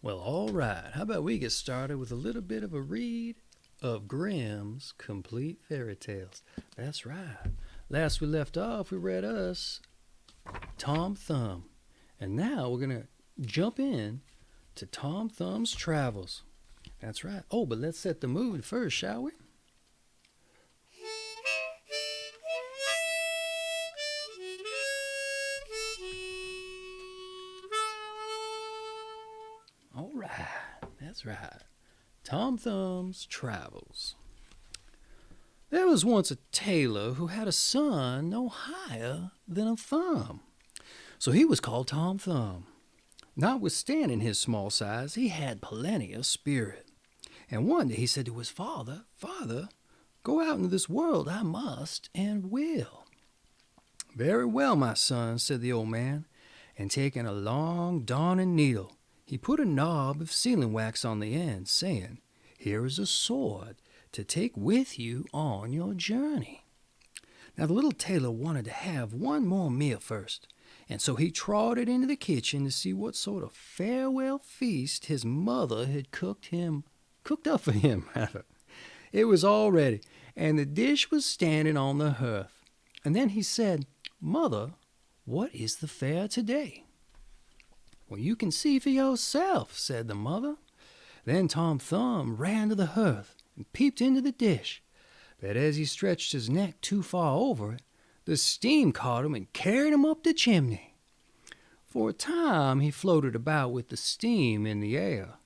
Well, all right. How about we get started with a little bit of a read of Grimm's Complete Fairy Tales? That's right. Last we left off, we read us Tom Thumb. And now we're going to jump in to Tom Thumb's travels. That's right. Oh, but let's set the mood first, shall we? All right. That's right. Tom Thumb's travels. There was once a tailor who had a son no higher than a thumb. So he was called Tom Thumb. Notwithstanding his small size, he had plenty of spirit. And one day he said to his father, "Father, go out into this world, I must and will." "Very well, my son," said the old man, and taking a long darning needle, he put a knob of sealing wax on the end, saying, "Here is a sword to take with you on your journey." Now the little tailor wanted to have one more meal first, and so he trotted into the kitchen to see what sort of farewell feast his mother had cooked up for him. It was all ready, and the dish was standing on the hearth. And then he said, "Mother, what is the fare today?" "Well, you can see for yourself," said the mother. Then Tom Thumb ran to the hearth and peeped into the dish. But as he stretched his neck too far over it, the steam caught him and carried him up the chimney. For a time he floated about with the steam in the air,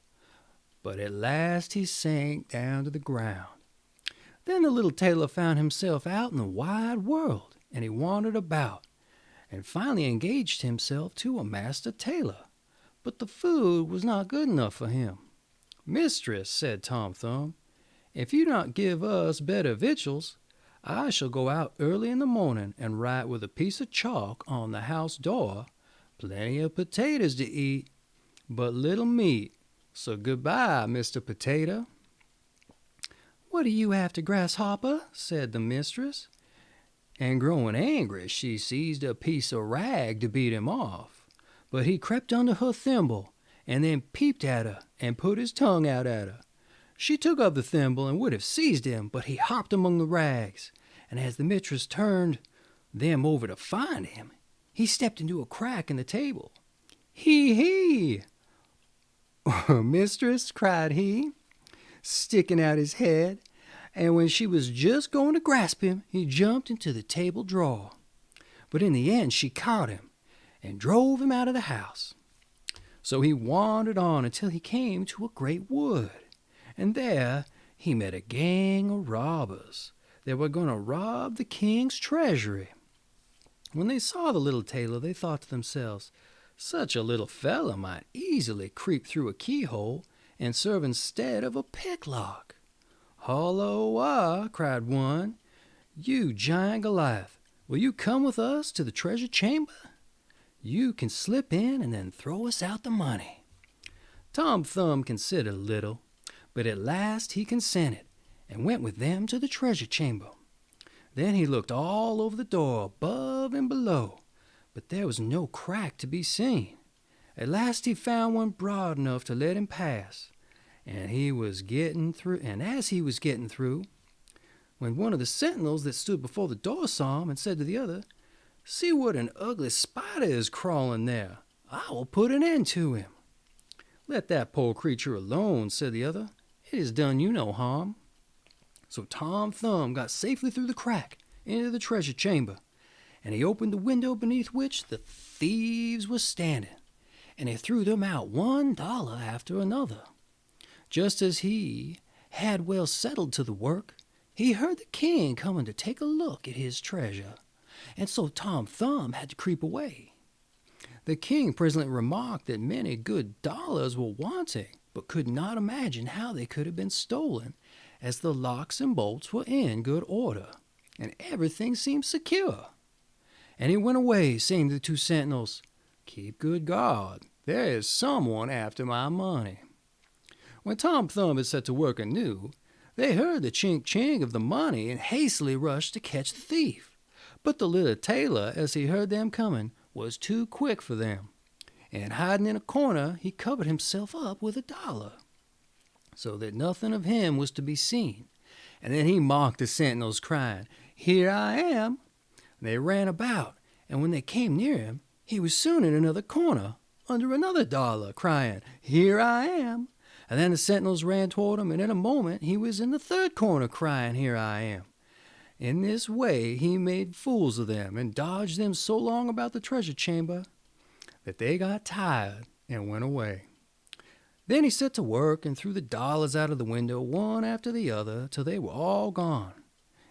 but at last he sank down to the ground. Then the little tailor found himself out in the wide world, and he wandered about, and finally engaged himself to a master tailor. But the food was not good enough for him. "Mistress," said Tom Thumb, "if you do not give us better victuals, I shall go out early in the morning and write with a piece of chalk on the house door, 'Plenty of potatoes to eat, but little meat. So goodbye, Mr. Potato.'" "What are you after, Grasshopper?" said the mistress. And growing angry, she seized a piece of rag to beat him off. But he crept under her thimble, and then peeped at her and put his tongue out at her. She took up the thimble and would have seized him, but he hopped among the rags, and as the mistress turned them over to find him, he stepped into a crack in the table. "Hee! Mistress," cried he, sticking out his head, and when she was just going to grasp him, he jumped into the table drawer. But in the end she caught him and drove him out of the house. So he wandered on until he came to a great wood, and there he met a gang of robbers that were going to rob the king's treasury. When they saw the little tailor, they thought to themselves, "Such a little fellow might easily creep through a keyhole and serve instead of a picklock." "Holloa!" cried one. "You giant Goliath, will you come with us to the treasure chamber? You can slip in and then throw us out the money." Tom Thumb considered a little, but at last he consented and went with them to the treasure chamber. Then he looked all over the door, above and below, but there was no crack to be seen. At last he found one broad enough to let him pass, and as he was getting through, when one of the sentinels that stood before the door saw him and said to the other, "See what an ugly spider is crawling there. I will put an end to him." "Let that poor creature alone," said the other. "It has done you no harm." So Tom Thumb got safely through the crack into the treasure chamber, and he opened the window beneath which the thieves were standing, and he threw them out $1 after another. Just as he had well settled to the work, he heard the king coming to take a look at his treasure, and so Tom Thumb had to creep away. The king presently remarked that many good dollars were wanting, but could not imagine how they could have been stolen, as the locks and bolts were in good order, and everything seemed secure. And he went away, saying to the two sentinels, "Keep good guard. There is someone after my money." When Tom Thumb had set to work anew, they heard the chink-chink of the money and hastily rushed to catch the thief. But the little tailor, as he heard them coming, was too quick for them. and hiding in a corner, he covered himself up with $1, so that nothing of him was to be seen. And then he mocked the sentinels, crying, "Here I am." They ran about, and when they came near him, he was soon in another corner, under another $1, crying, "Here I am." And then the sentinels ran toward him, and in a moment he was in the third corner, crying, "Here I am." In this way he made fools of them, and dodged them so long about the treasure chamber that they got tired and went away. Then he set to work and threw the dollars out of the window, one after the other, till they were all gone.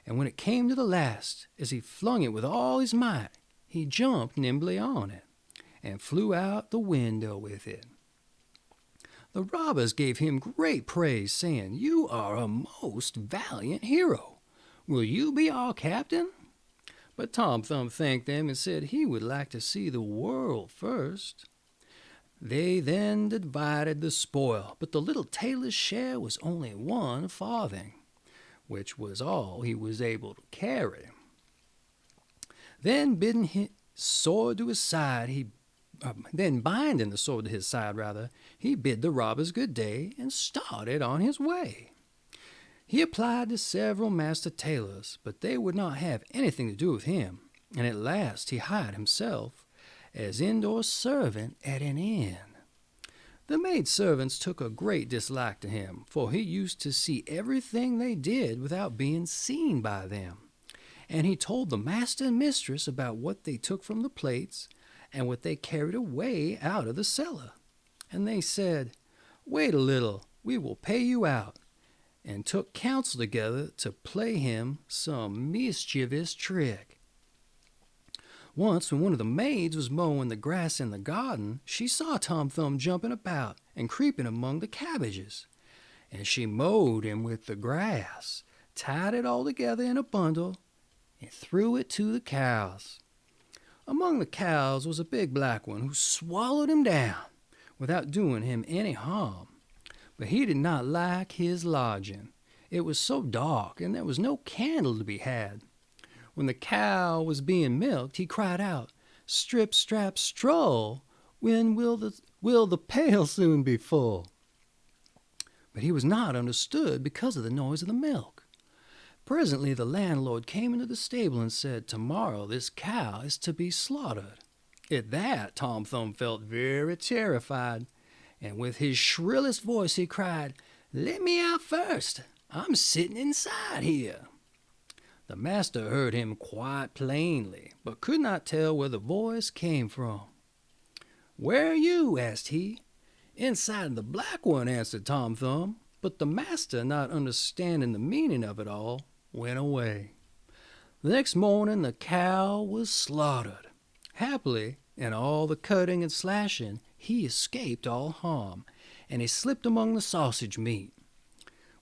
And when it came to the last, as he flung it with all his might, he jumped nimbly on it, and flew out the window with it. The robbers gave him great praise, saying, "You are a most valiant hero. Will you be our captain?" But Tom Thumb thanked them and said he would like to see the world first. They then divided the spoil, but the little tailor's share was only 1 farthing, which was all he was able to carry. Then binding the sword to his side, he bid the robbers good day and started on his way. He applied to several master tailors, but they would not have anything to do with him, and at last he hired himself as indoor servant at an inn. The maidservants took a great dislike to him, for he used to see everything they did without being seen by them, and he told the master and mistress about what they took from the plates and what they carried away out of the cellar. And they said, "Wait a little, we will pay you out," and took counsel together to play him some mischievous trick. Once, when one of the maids was mowing the grass in the garden, she saw Tom Thumb jumping about and creeping among the cabbages, and she mowed him with the grass, tied it all together in a bundle, and threw it to the cows. Among the cows was a big black one who swallowed him down without doing him any harm. But he did not like his lodging. It was so dark, and there was no candle to be had. When the cow was being milked, he cried out, "Strip, strap, stroll, when will the pail soon be full?" But he was not understood because of the noise of the milk. Presently the landlord came into the stable and said, "Tomorrow this cow is to be slaughtered." At that Tom Thumb felt very terrified, and with his shrillest voice he cried, "Let me out first. I'm sitting inside here." The master heard him quite plainly, but could not tell where the voice came from. "Where are you?" asked he. "Inside the black one," answered Tom Thumb, but the master, not understanding the meaning of it all, went away. The next morning the cow was slaughtered. Happily, in all the cutting and slashing, he escaped all harm, and he slipped among the sausage meat.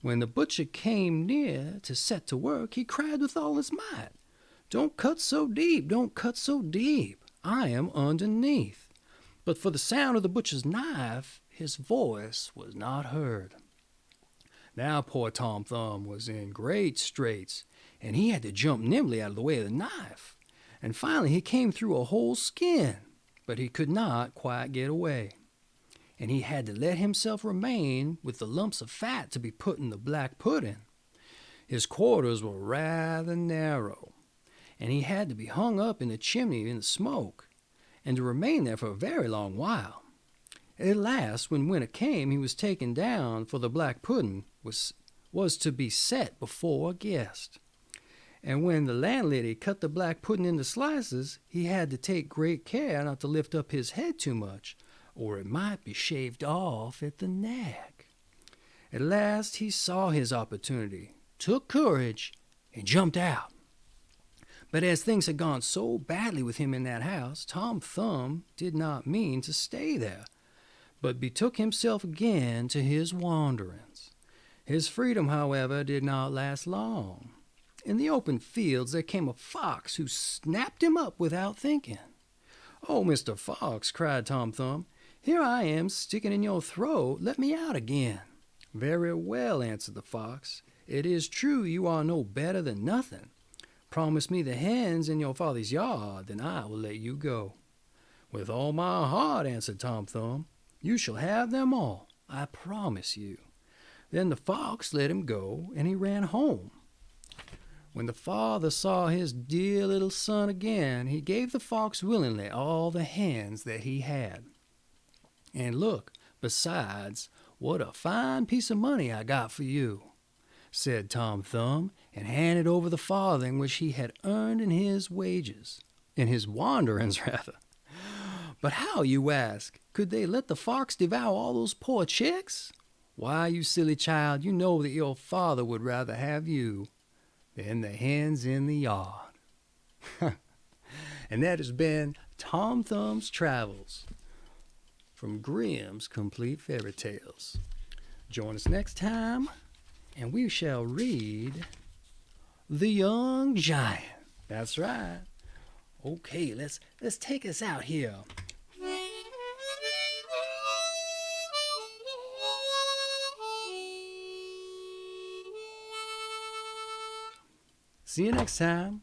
When the butcher came near to set to work, he cried with all his might, "Don't cut so deep, don't cut so deep. I am underneath." But for the sound of the butcher's knife, his voice was not heard. Now poor Tom Thumb was in great straits, and he had to jump nimbly out of the way of the knife. And finally he came through a whole skin, but he could not quite get away. And he had to let himself remain with the lumps of fat to be put in the black pudding. His quarters were rather narrow, and he had to be hung up in the chimney in the smoke, and to remain there for a very long while. At last, when winter came, he was taken down, for the black pudding was to be set before a guest. And when the landlady cut the black pudding into slices, he had to take great care not to lift up his head too much, or it might be shaved off at the neck. At last he saw his opportunity, took courage, and jumped out. But as things had gone so badly with him in that house, Tom Thumb did not mean to stay there, but betook himself again to his wanderings. His freedom, however, did not last long. In the open fields there came a fox who snapped him up without thinking. "Oh, Mr. Fox," cried Tom Thumb, "here I am sticking in your throat. Let me out again." "Very well," answered the fox. "It is true you are no better than nothing. Promise me the hens in your father's yard, then I will let you go." "With all my heart," answered Tom Thumb. "You shall have them all, I promise you." Then the fox let him go, and he ran home. When the father saw his dear little son again, he gave the fox willingly all the hens that he had. "And look, besides, what a fine piece of money I got for you," said Tom Thumb, and handed over the farthing which he had earned in his wanderings, rather. But how, you ask, could they let the fox devour all those poor chicks? Why, you silly child, you know that your father would rather have you than the hens in the yard. And that has been Tom Thumb's Travels from Grimm's Complete Fairy Tales. Join us next time, and we shall read The Young Giant. That's right. Okay, let's take us out here. See you next time.